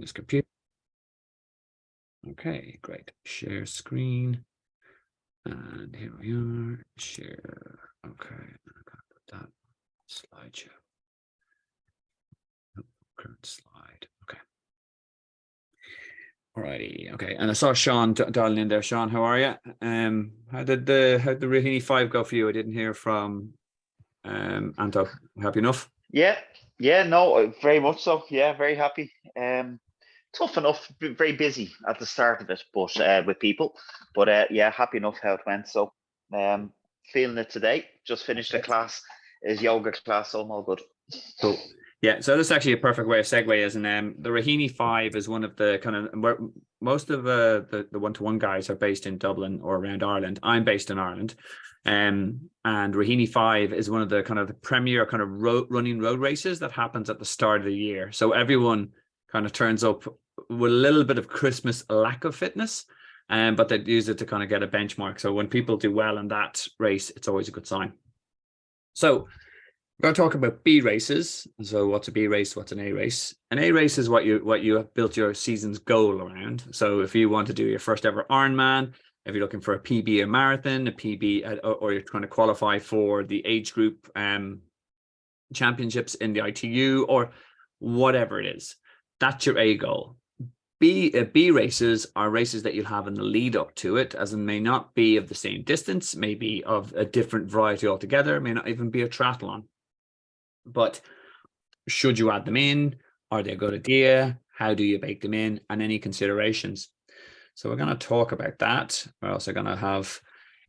this computer. Okay, great. Share screen. And here we are. Share. Okay. I'm gonna put that slideshow. Current slide. Okay. Alrighty. Okay. And I saw Sean dialing in there. Sean, how are you? How did the Rahini 5 go for you? I didn't hear from Anto. Happy enough? Yeah, no, very much so. Yeah, very happy. Tough enough, very busy at the start of it, but with people. But yeah, happy enough how it went. So feeling it today. Just finished a class, is yoga class, so I'm all good. Cool. Yeah, so this is actually a perfect way of segue, isn't the Rahini 5 is one of the kind of most of the one-to-one guys are based in Dublin or around Ireland. I'm based in Ireland. And Rahini 5 is one of the kind of the premier kind of running road races that happens at the start of the year. So everyone kind of turns up with a little bit of Christmas lack of fitness, but they use it to kind of get a benchmark. So when people do well in that race, it's always a good sign. So we're going to talk about B races. So what's a B race? What's an A race? An A race is what you have built your season's goal around. So if you want to do your first ever Ironman, if you're looking for a PB, a marathon, a PB, or you're trying to qualify for the age group championships in the ITU or whatever it is, that's your A goal. B races are races that you'll have in the lead up to it, as it may not be of the same distance, maybe of a different variety altogether, may not even be a triathlon. But should you add them in? Are they a good idea? How do you bake them in? And any considerations? So we're going to talk about that. We're also going to have,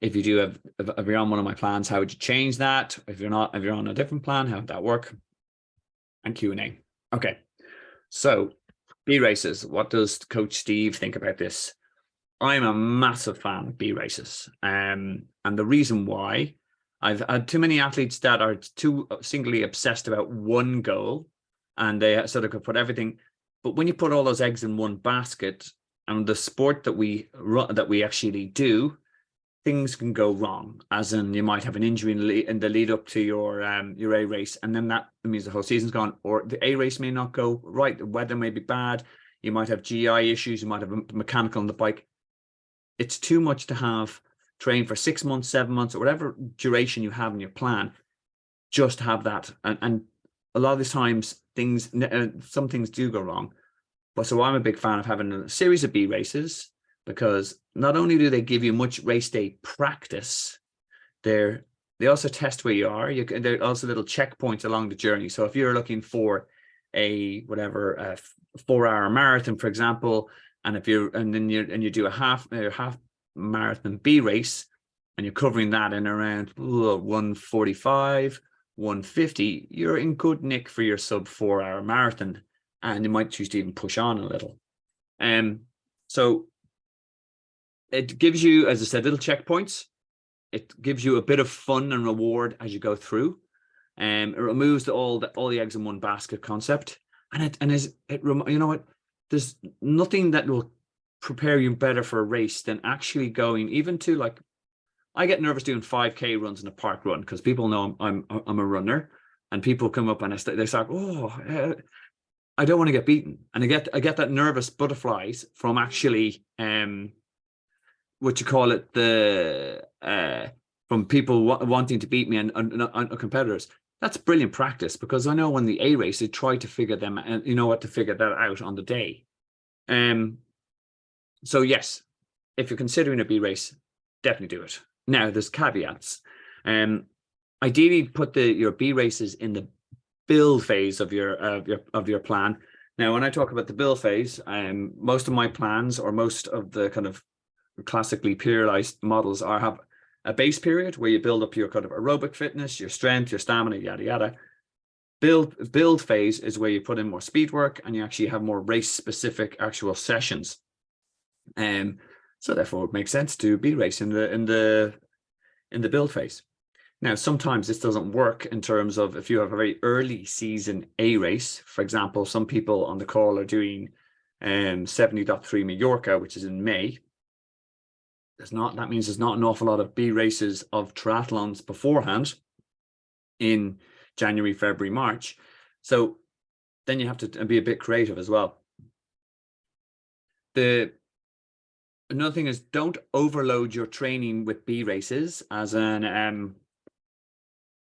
if you're on one of my plans, how would you change that? If you're not, if you're on a different plan, how would that work? And Q&A. Okay. So B races. What does Coach Steve think about this? I'm a massive fan of B races. And the reason why, I've had too many athletes that are too singly obsessed about one goal and they sort of could put everything. But when you put all those eggs in one basket, and the sport that we actually do, things can go wrong. As in, you might have an injury in the lead up to your A race, and then that means the whole season's gone. Or the A race may not go right. The weather may be bad. You might have GI issues. You might have a mechanical on the bike. It's too much to have train for 6 months, 7 months, or whatever duration you have in your plan. Just have that, and a lot of the times some things do go wrong. But so I'm a big fan of having a series of B races, because not only do they give you much race day practice, they also test where you are. There are also little checkpoints along the journey. So if you're looking for a 4-hour marathon, for example, and you do a half marathon B race, and you're covering that in around 145, 150, you're in good nick for your sub 4-hour marathon. And you might choose to even push on a little. So it gives you, as I said, little checkpoints. It gives you a bit of fun and reward as you go through. It removes all the eggs in one basket concept. And you know what? There's nothing that will prepare you better for a race than actually going even to, like, I get nervous doing 5K runs in a park run because people know I'm a runner, and people come up and they start, I don't want to get beaten, and I get that nervous butterflies from actually what you call it, from people wanting to beat me and competitors. That's brilliant practice, because I know when the A race, they try to figure them, and you know what, to figure that out on the day. So yes, if you're considering a B race, definitely do it. Now there's caveats. Ideally put your B races in the build phase of your plan. Now, when I talk about the build phase, most of my plans, or most of the kind of classically periodized models, have a base period where you build up your kind of aerobic fitness, your strength, your stamina, yada yada. Build phase is where you put in more speed work and you actually have more race specific actual sessions. So therefore it makes sense to B race in the build phase. Now, sometimes this doesn't work in terms of if you have a very early season A race. For example, some people on the call are doing 70.3 Mallorca, which is in May. That means there's not an awful lot of B races of triathlons beforehand in January, February, March. So then you have to be a bit creative as well. Another thing is don't overload your training with B races, as in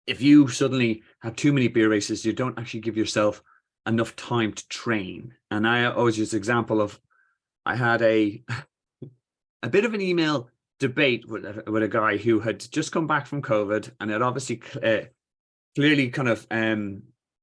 if you suddenly have too many B races, you don't actually give yourself enough time to train. And I always use the example of, I had a bit of an email debate with a guy who had just come back from COVID and had obviously clearly kind of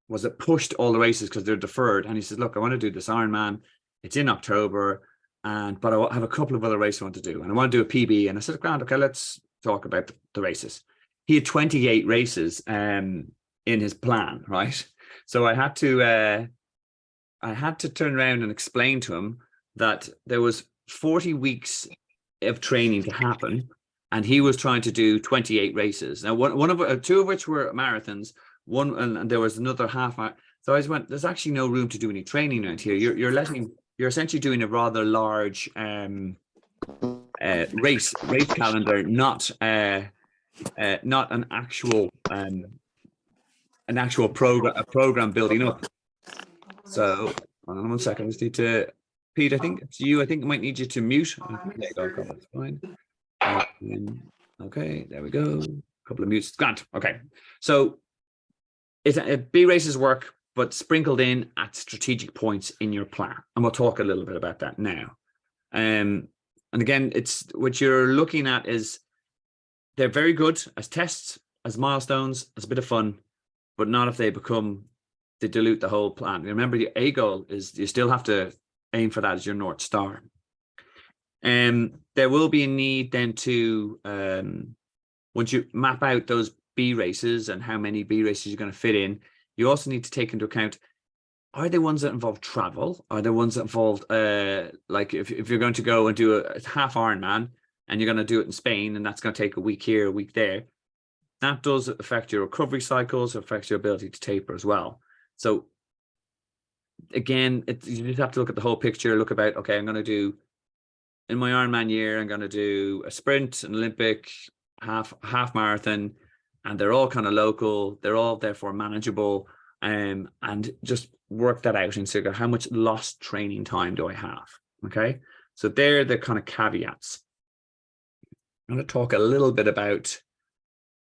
was it pushed all the races because they're deferred. And he says, look, I want to do this Ironman. It's in October, but I have a couple of other races I want to do, and I want to do a PB. And I said, Grant, okay, let's talk about the races. He had 28 races in his plan, right? So I had to turn around and explain to him that there was 40 weeks of training to happen, and he was trying to do 28 races. Now, two of which were marathons, one, and there was another half. So I just went, there's actually no room to do any training around here. You're essentially doing a rather large race calendar, not an actual program building up. So hold on 1 second. I just need to, Pete, I think it's you. I think I might need you to mute. There you go. That's fine. Okay, there we go. A couple of mutes. Grant. Okay. So B races work, but sprinkled in at strategic points in your plan. And we'll talk a little bit about that now. And again, it's what you're looking at is they're very good as tests, as milestones, as a bit of fun, but not if they dilute the whole plan. Remember, the A goal is you still have to aim for that as your North Star. There will be a need then to, once you map out those B races and how many B races you're going to fit in, you also need to take into account, are they ones that involve travel? Are they ones that involve, like if you're going to go and do a half Ironman and you're going to do it in Spain, and that's going to take a week here, a week there, that does affect your recovery cycles, affects your ability to taper as well. So again, you just have to look at the whole picture, look about, okay, I'm going to do, in my Ironman year, I'm going to do a sprint, an Olympic, half marathon, and they're all kind of local. They're all therefore manageable, and just work that out and figure how much lost training time do I have. Okay, so they're the kind of caveats. I'm going to talk a little bit about,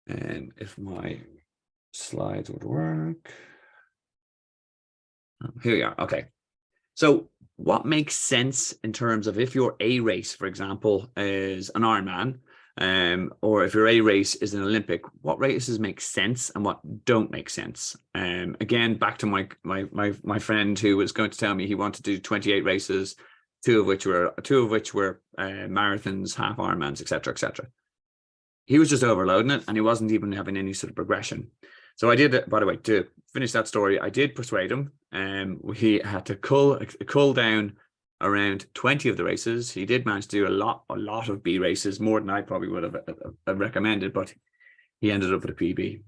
if my slides would work. Here we are. Okay, so what makes sense in terms of if your A race, for example, is an Ironman, or if your A race is an Olympic, what races make sense and what don't make sense? Again, back to my friend who was going to tell me he wanted to do 28 races, two of which were marathons, half Ironmans, etc., etc. He was just overloading it, and he wasn't even having any sort of progression. So I did, by the way, to finish that story, I did persuade him. He had to cull down around 20 of the races. He did manage to do a lot of B races, more than I probably would have recommended, but he ended up with a PB.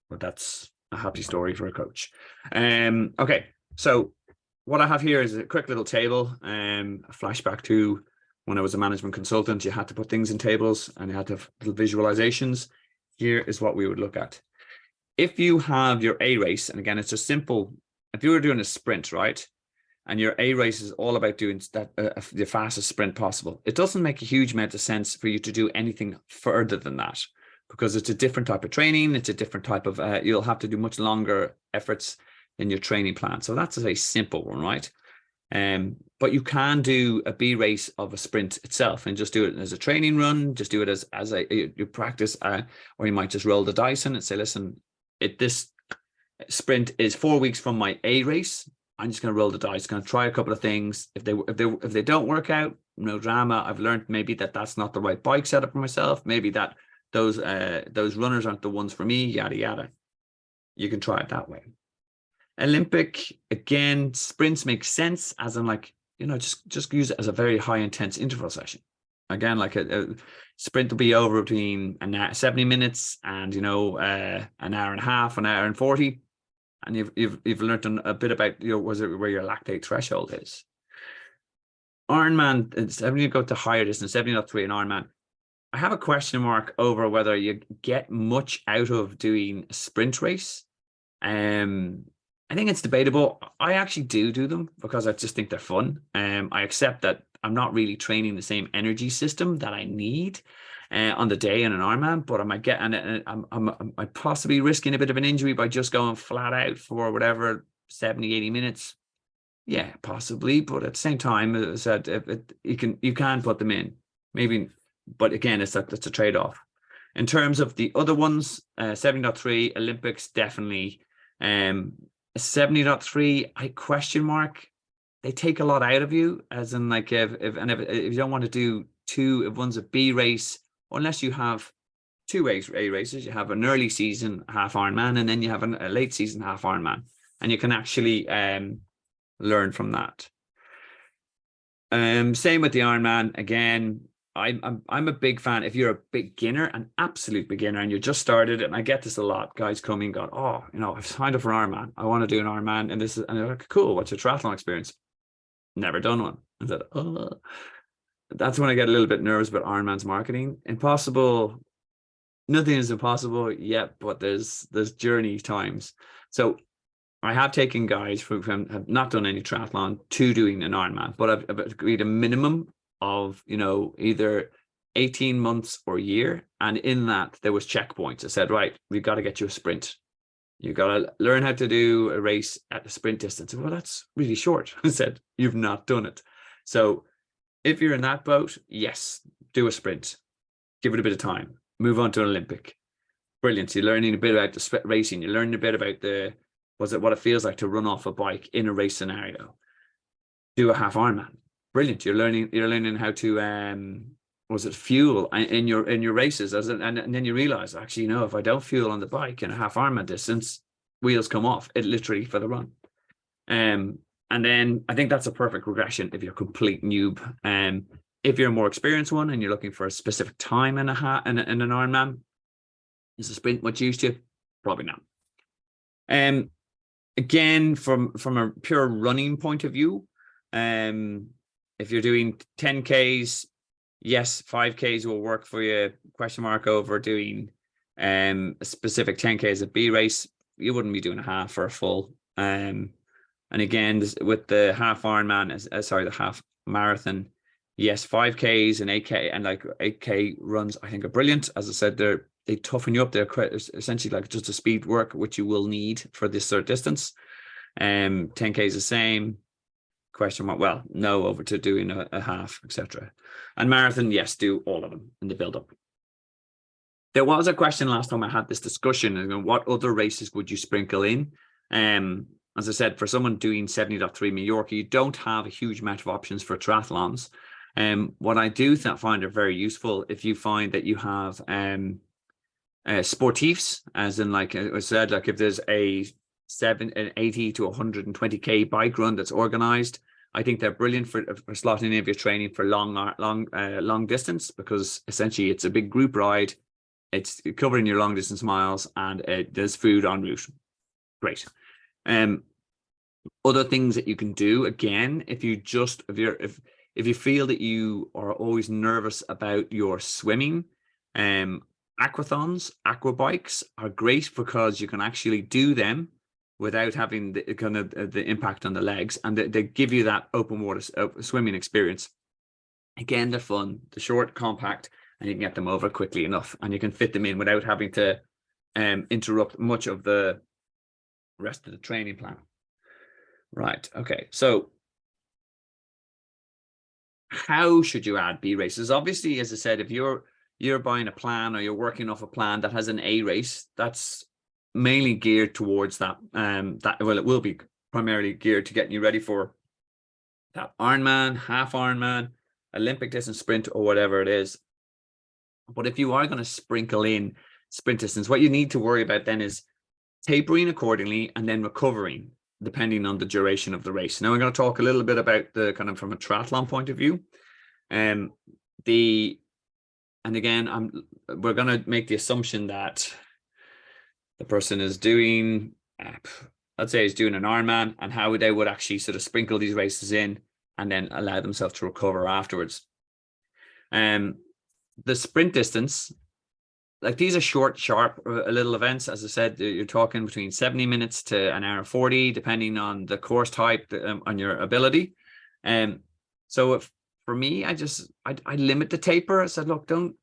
But that's a happy story for a coach. Okay, so what I have here is a quick little table, a flashback to when I was a management consultant. You had to put things in tables and you had to have little visualizations. Here is what we would look at. If you have your A race, and again, it's just simple. If you were doing a sprint, right, and your A race is all about doing that the fastest sprint possible, it doesn't make a huge amount of sense for you to do anything further than that, because it's a different type of training. It's a different type of, you'll have to do much longer efforts in your training plan. So that's a very simple one, right? But you can do a B race of a sprint itself and just do it as a training run, just do it as you practice, or you might just roll the dice in and say, listen, this sprint is 4 weeks from my A race. I'm just going to roll the dice, going to try a couple of things. If they don't work out, no drama. I've learned maybe that's not the right bike setup for myself. Maybe that those runners aren't the ones for me, yada, yada. You can try it that way. Olympic, again, sprints make sense as in, like, just use it as a very high intense interval session. Again, like a sprint will be over between 70 minutes and, an hour and a half, an hour and 40. And you've learned a bit about, where your lactate threshold is. Ironman, it's when you go to higher distance, 70.3 in Ironman. I have a question mark over whether you get much out of doing a sprint race. I think it's debatable. I actually do them because I just think they're fun. I accept that I'm not really training the same energy system that I need on the day in an Ironman, but I might get, and I'm possibly risking a bit of an injury by just going flat out for whatever 70, 80 minutes. Yeah, possibly, but at the same time, as I said, you can put them in, maybe, but again, it's a trade-off. In terms of the other ones, 70.3 Olympics, definitely. 70.3, I question mark. They take a lot out of you, as in like if you don't want to do two, if one's a B race, unless you have two A races, you have an early season half Ironman, and then you have a late season half Ironman, and you can actually learn from that. Same with the Ironman. Again, I'm a big fan. If you're a beginner, an absolute beginner, and you just started, and I get this a lot, guys come in, go, oh, I've signed up for an Ironman. I want to do an Ironman, and they're like, cool. What's your triathlon experience? Never done one. I said, oh, that's when I get a little bit nervous about Ironman's marketing. Impossible. Nothing is impossible yet, but there's journey times. So I have taken guys who have not done any triathlon to doing an Ironman, but I've agreed a minimum of, either 18 months or a year. And in that, there was checkpoints. I said, right, we've got to get you a sprint. You've got to learn how to do a race at the sprint distance. Well, that's really short. I said, you've not done it. So if you're in that boat, yes, do a sprint. Give it a bit of time. Move on to an Olympic. Brilliant. You're learning a bit about the racing. You're learning a bit about what it feels like to run off a bike in a race scenario. Do a half Ironman. Brilliant. You're learning how to fuel in your races, and then you realize, actually, if I don't fuel on the bike in a half Ironman distance, wheels come off it literally for the run. And then I think that's a perfect regression if you're a complete noob. If you're a more experienced one and you're looking for a specific time in an Ironman, is a sprint much used to? Probably not. Again, from a pure running point of view, if you're doing 10Ks, yes, 5Ks will work for you. Question mark over doing a specific 10Ks a B race. You wouldn't be doing a half or a full. And again, with the half Ironman, the half marathon, yes, 5Ks and 8K and like 8K runs, I think are brilliant. As I said, they toughen you up. They're essentially like just a speed work, which you will need for this sort of distance. 10K is the same. Question mark, well, no, over to doing a half, etc. And marathon, yes, do all of them in the build up. There was a question last time I had this discussion, what other races would you sprinkle in? As I said, for someone doing 70.3 Mallorca, you don't have a huge amount of options for triathlons. What I do find are very useful, if you find that you have sportifs, as in, like I said, like if there's an 80 to 120K bike run that's organized, I think they're brilliant for slotting in if you're training for long distance, because essentially it's a big group ride. It's covering your long distance miles, and there's food en route. Great. Other things that you can do, again, if you feel that you are always nervous about your swimming, aquathons, aqua bikes are great because you can actually do them without having the impact on the legs, and they give you that open water swimming experience. Again, they're fun, they're short, compact, and you can get them over quickly enough, and you can fit them in without having to interrupt much of the rest of the training plan. Right. Okay. So how should you add B races? Obviously, as I said, if you're buying a plan or you're working off a plan that has an A race, that's mainly geared towards that. It will be primarily geared to getting you ready for that Ironman, half Ironman, Olympic distance sprint, or whatever it is. But if you are going to sprinkle in sprint distance, what you need to worry about then is tapering accordingly and then recovering depending on the duration of the race. Now, we're going to talk a little bit about the kind of from a triathlon point of view. And again, we're going to make the assumption that the person is doing, let's say, is doing an Ironman, and how they would actually sort of sprinkle these races in and then allow themselves to recover afterwards. The sprint distance, like these are short, sharp little events. As I said, you're talking between 70 minutes to an hour 40, depending on the course type, on your ability. So if for me, I limit the taper. I said, look, don't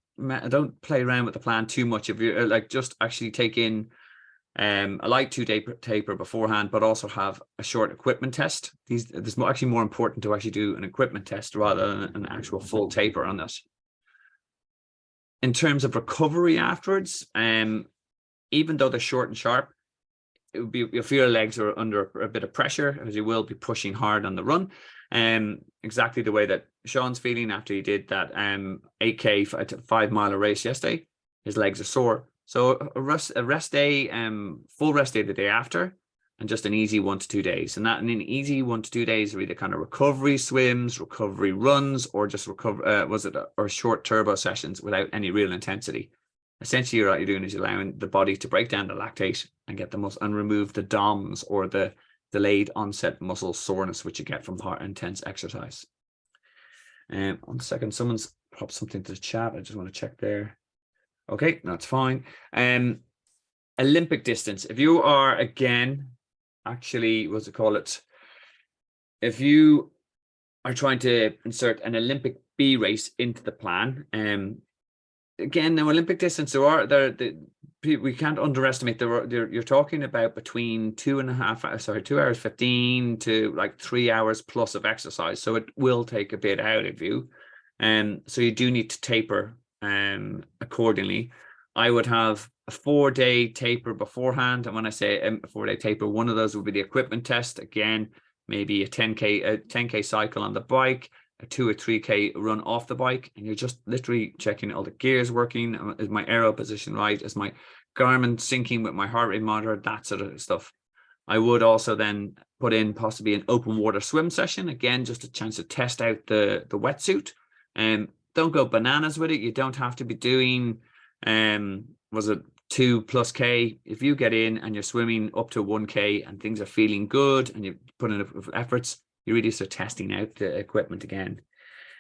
play around with the plan too much. If you like, just actually take in a light taper beforehand, but also have a short equipment test. There's actually more important to actually do an equipment test rather than an actual full taper on this. In terms of recovery afterwards, even though they're short and sharp, you'll feel your legs are under a bit of pressure, as you will be pushing hard on the run. Exactly the way that Sean's feeling after he did that 8K 5 mile race yesterday. His legs are sore. So a rest day, full rest day the day after, and just an easy 1 to 2 days. And that in an easy 1 to 2 days are either kind of recovery swims, recovery runs, or just or short turbo sessions without any real intensity. Essentially, what you're doing is allowing the body to break down the lactate and get the muscle and remove the DOMS, or the delayed onset muscle soreness, which you get from intense exercise. 1 second, someone's popped something to the chat. I just want to check there. Okay, that's fine. Olympic distance. If you are, again, actually, what's it call it? If you are trying to insert an Olympic B race into the plan, again, now Olympic distance, we can't underestimate. You're talking about between 2 hours 15 to like 3 hours plus of exercise. So it will take a bit out of you. So you do need to taper accordingly. I would have a 4-day taper beforehand. And when I say a 4-day taper, one of those would be the equipment test. Again, maybe a 10K cycle on the bike, a 2 or 3K run off the bike, and you're just literally checking all the gears working. Is my aero position right? Is my Garmin syncing with my heart rate monitor? That sort of stuff. I would also then put in possibly an open water swim session. Again, just a chance to test out the wetsuit. Don't go bananas with it. You don't have to be doing, 2+ K. If you get in and you're swimming up to 1K and things are feeling good and you put in efforts, you really start testing out the equipment again.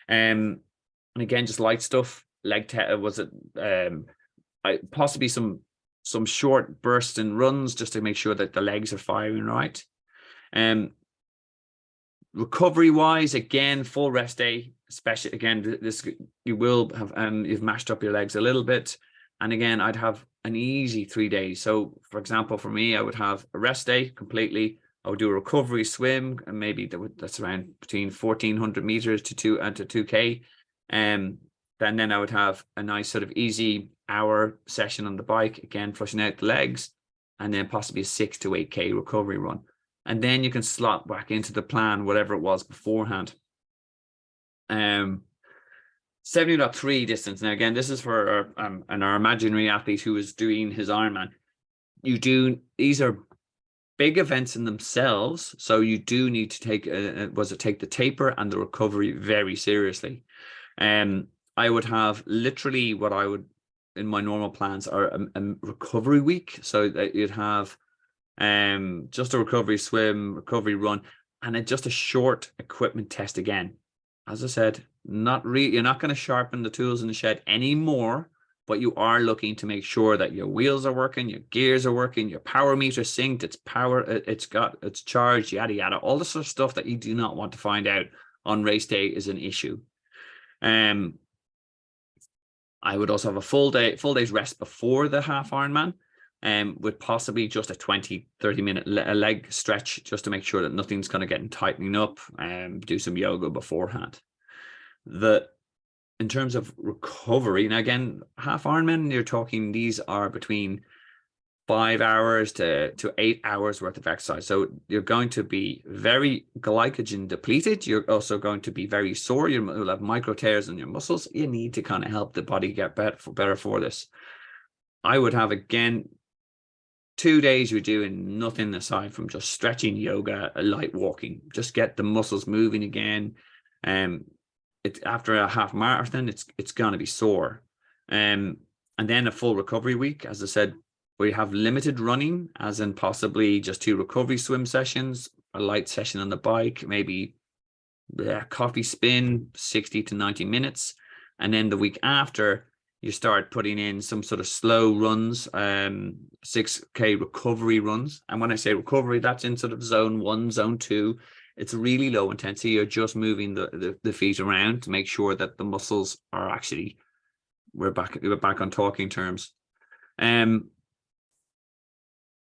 And again, just light stuff. Possibly some short bursts and runs just to make sure that the legs are firing right. Recovery wise, again, full rest day, especially again, this you will have you've mashed up your legs a little bit. And again, I'd have an easy 3 days. So for example, for me, I would have a rest day completely. I would do a recovery swim, and maybe that's around between 1400 meters to 2K. Then I would have a nice sort of easy hour session on the bike, again, flushing out the legs, and then possibly a 6 to 8K recovery run. And then you can slot back into the plan, whatever it was beforehand. 70.3 distance. Now, again, this is for our imaginary athlete who is doing his Ironman. These are big events in themselves, so you do need to take the taper and the recovery very seriously. I would have literally what I would in my normal plans are a recovery week, so that you'd have just a recovery swim, recovery run, and just a short equipment test again. As I said, you're not going to sharpen the tools in the shed anymore, but you are looking to make sure that your wheels are working, your gears are working, your power meter synced, it's charged, yada yada. All the sort of stuff that you do not want to find out on race day is an issue. I would also have a full day's rest before the half Ironman, with possibly just a 20-30 minute leg stretch, just to make sure that nothing's kind of getting tightening up, and do some yoga beforehand. In terms of recovery, now again, half Ironman, you're talking, these are between 5 hours to 8 hours worth of exercise. So you're going to be very glycogen depleted. You're also going to be very sore. You'll have micro tears in your muscles. You need to kind of help the body get better for this. I would have, again, 2 days you're doing nothing aside from just stretching, yoga, light walking. Just get the muscles moving again. After a half marathon, it's going to be sore. And then a full recovery week, as I said, we have limited running, as in possibly just 2 recovery swim sessions, a light session on the bike, maybe a coffee spin, 60 to 90 minutes. And then the week after, you start putting in some sort of slow runs, 6K recovery runs. And when I say recovery, that's in sort of zone 1, zone 2. It's really low intensity. You're just moving the feet around to make sure that the muscles are actually, we're back on talking terms. And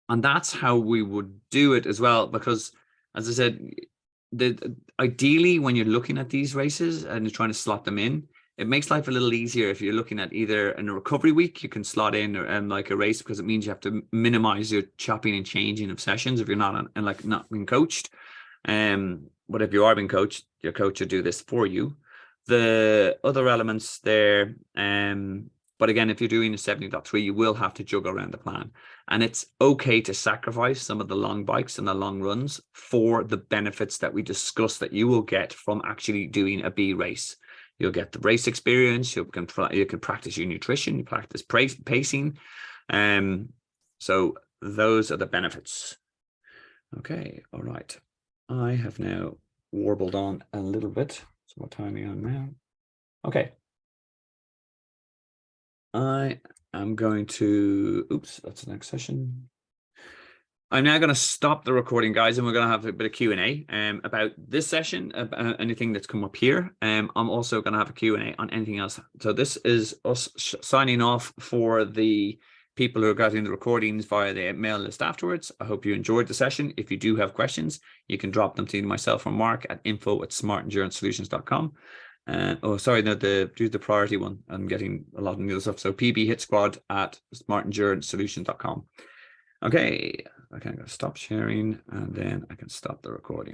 that's how we would do it as well, because as I said, ideally when you're looking at these races and you're trying to slot them in, it makes life a little easier if you're looking at either in a recovery week, you can slot in like a race, because it means you have to minimize your chopping and changing of sessions if you're not not being coached. But if you are being coached, your coach will do this for you. The other elements there, but again, if you're doing a 70.3, you will have to juggle around the plan. And it's okay to sacrifice some of the long bikes and the long runs for the benefits that we discussed that you will get from actually doing a B race. You'll get the race experience. You can practice your nutrition. You practice pacing. So those are the benefits. Okay, all right. I have now warbled on a little bit. So what time are we on now? Okay. I am going to, oops, that's the next session. I'm now going to stop the recording, guys, and we're going to have a bit of Q&A about this session, about anything that's come up here. I'm also going to have a Q&A on anything else. So this is us signing off for the people who are getting the recordings via the mail list afterwards. I hope you enjoyed the session. If you do have questions, you can drop them to myself or Mark at info@smartenduranceSolutions.com. Oh, sorry, no, do the priority one. I'm getting a lot of new stuff. So pbhitsquad@smartenduranceSolutions.com. Okay, I'm going to stop sharing, and then I can stop the recording.